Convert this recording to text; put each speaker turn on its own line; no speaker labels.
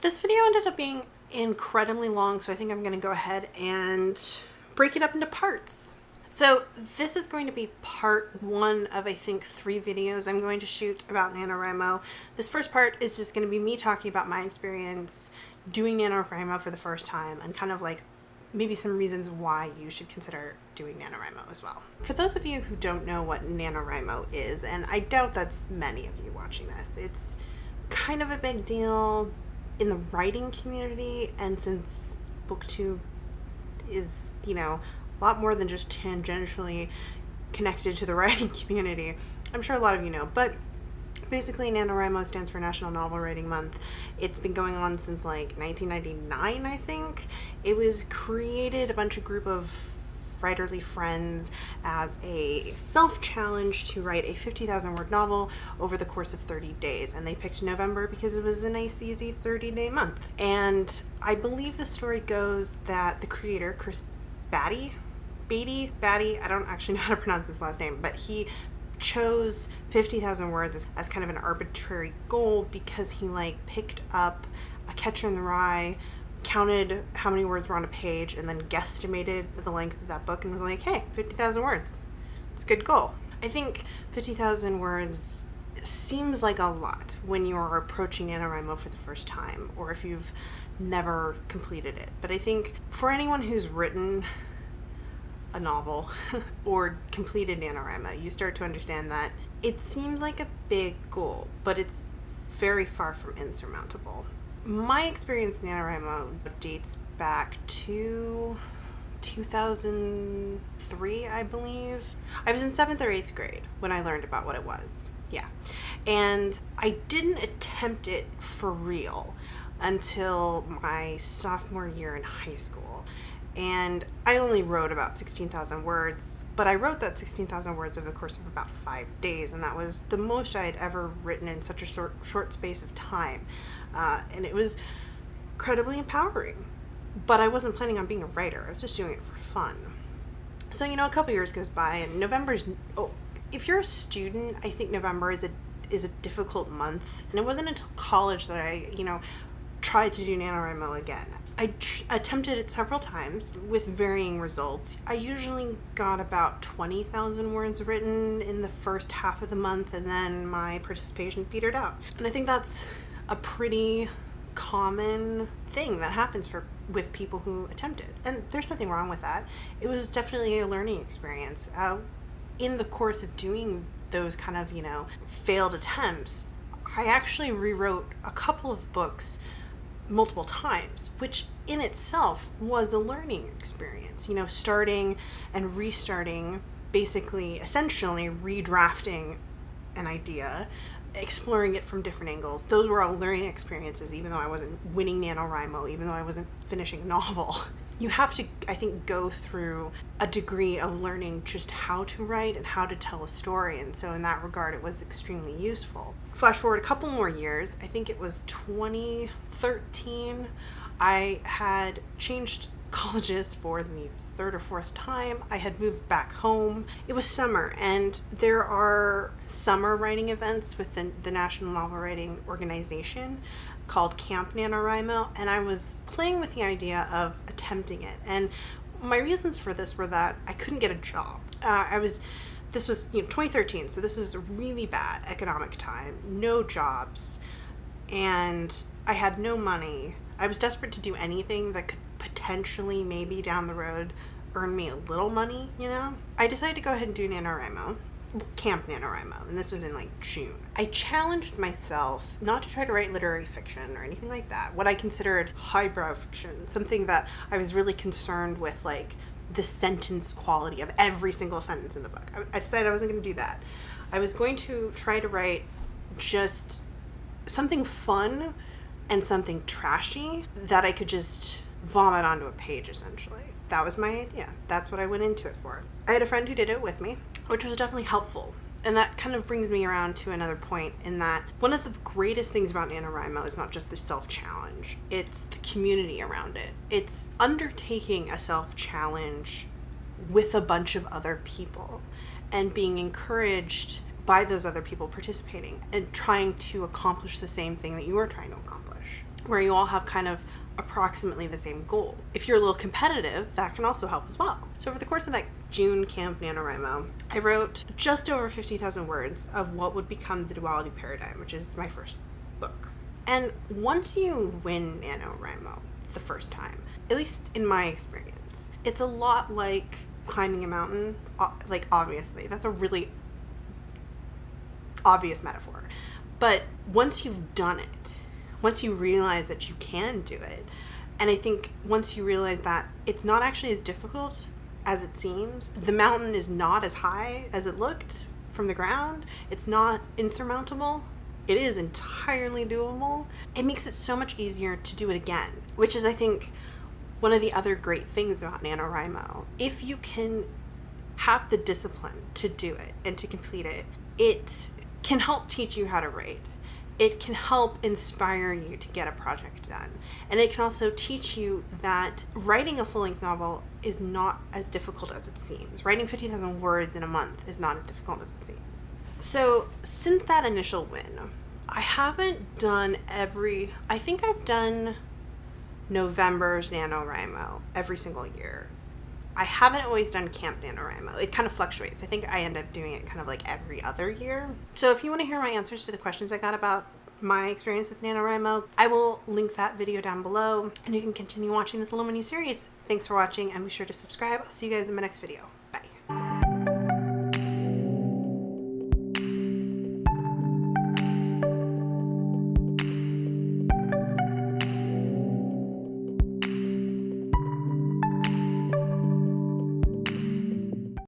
This video ended up being incredibly long, so I think I'm going to go ahead and break it up into parts. So this is going to be part one of, I think, 3 videos I'm going to shoot about NaNoWriMo. This first part is just going to be me talking about my experience doing NaNoWriMo for the first time and kind of like maybe some reasons why you should consider doing NaNoWriMo as well. For those of you who don't know what NaNoWriMo is, and I doubt that's many of you watching this, it's kind of a big deal in the writing community, and since booktube is, you know, a lot more than just tangentially connected to the writing community, I'm sure a lot of you know, but basically NaNoWriMo stands for National Novel Writing Month. It's been going on since like 1999, I think. It was created, a bunch of group of writerly friends, as a self-challenge to write a 50,000 word novel over the course of 30 days. And they picked November because it was a nice, easy 30-day month. And I believe the story goes that the creator, Chris Batty, I don't actually know how to pronounce his last name, but he chose 50,000 words as kind of an arbitrary goal because he picked up A Catcher in the Rye, counted how many words were on a page, and then guesstimated the length of that book and was like, hey, 50,000 words. It's a good goal. I think 50,000 words seems like a lot when you're approaching NaNoWriMo for the first time, or if you've never completed it. But I think for anyone who's written a novel or completed NaNoWriMo, you start to understand that it seems like a big goal, but it's very far from insurmountable. My experience in NaNoWriMo dates back to 2003, I believe. I was in 7th or 8th grade when I learned about what it was. Yeah. And I didn't attempt it for real until my sophomore year in high school. And I only wrote about 16,000 words, but I wrote that 16,000 words over the course of about 5 days, and that was the most I had ever written in such a short space of time. And it was incredibly empowering, but I wasn't planning on being a writer. I was just doing it for fun. So, a couple years goes by, and if you're a student, I think November is a difficult month. And it wasn't until college that I, tried to do NaNoWriMo again. I attempted it several times with varying results. I usually got about 20,000 words written in the first half of the month, and then my participation petered out. And I think that's a pretty common thing that happens with people who attempt it. And there's nothing wrong with that. It was definitely a learning experience. In the course of doing those kind of, failed attempts, I actually rewrote a couple of books multiple times, which in itself was a learning experience. Starting and restarting, essentially redrafting an idea, exploring it from different angles. Those were all learning experiences, even though I wasn't winning NaNoWriMo, even though I wasn't finishing a novel. You have to, I think, go through a degree of learning just how to write and how to tell a story, and so in that regard it was extremely useful. Flash forward a couple more years, I think it was 2013, I had changed colleges for the 3rd or 4th time. I had moved back home. It was summer, and there are summer writing events within the National Novel Writing Organization called Camp NaNoWriMo, and I was playing with the idea of attempting it. And my reasons for this were that I couldn't get a job. This was 2013, so this was a really bad economic time, no jobs, and I had no money. I was desperate to do anything that could potentially, maybe down the road, earn me a little money, I decided to go ahead and do NaNoWriMo, Camp NaNoWriMo, and this was in June. I challenged myself not to try to write literary fiction or anything like that, what I considered highbrow fiction, something that I was really concerned with, the sentence quality of every single sentence in the book. I decided I wasn't going to do that. I was going to try to write just something fun and something trashy that I could just vomit onto a page, essentially. That was my idea. That's what I went into it for. I had a friend who did it with me, which was definitely helpful. And that kind of brings me around to another point, in that one of the greatest things about NaNoWriMo is not just the self-challenge, it's the community around it. It's undertaking a self-challenge with a bunch of other people and being encouraged by those other people participating and trying to accomplish the same thing that you are trying to accomplish. where you all have kind of approximately the same goal. If you're a little competitive, that can also help as well. So over the course of that June Camp NaNoWriMo, I wrote just over 50,000 words of what would become the duality paradigm, which is my first book. And once you win NaNoWriMo the first time, at least in my experience, it's a lot like climbing a mountain. Like, obviously, that's a really obvious metaphor. But once you've done it, once you realize that you can do it, and I think once you realize that it's not actually as difficult as it seems, the mountain is not as high as it looked from the ground, it's not insurmountable, it is entirely doable, it makes it so much easier to do it again, which is, I think, one of the other great things about NaNoWriMo. If you can have the discipline to do it and to complete it, it can help teach you how to write. It can help inspire you to get a project done. And it can also teach you that writing a full-length novel is not as difficult as it seems. Writing 50,000 words in a month is not as difficult as it seems. So since that initial win, I haven't done I think I've done November's NaNoWriMo every single year. I haven't always done Camp NaNoWriMo. It kind of fluctuates. I think I end up doing it kind of like every other year. So if you want to hear my answers to the questions I got about my experience with NaNoWriMo, I will link that video down below, and you can continue watching this little mini series. Thanks for watching, and be sure to subscribe. I'll see you guys in my next video.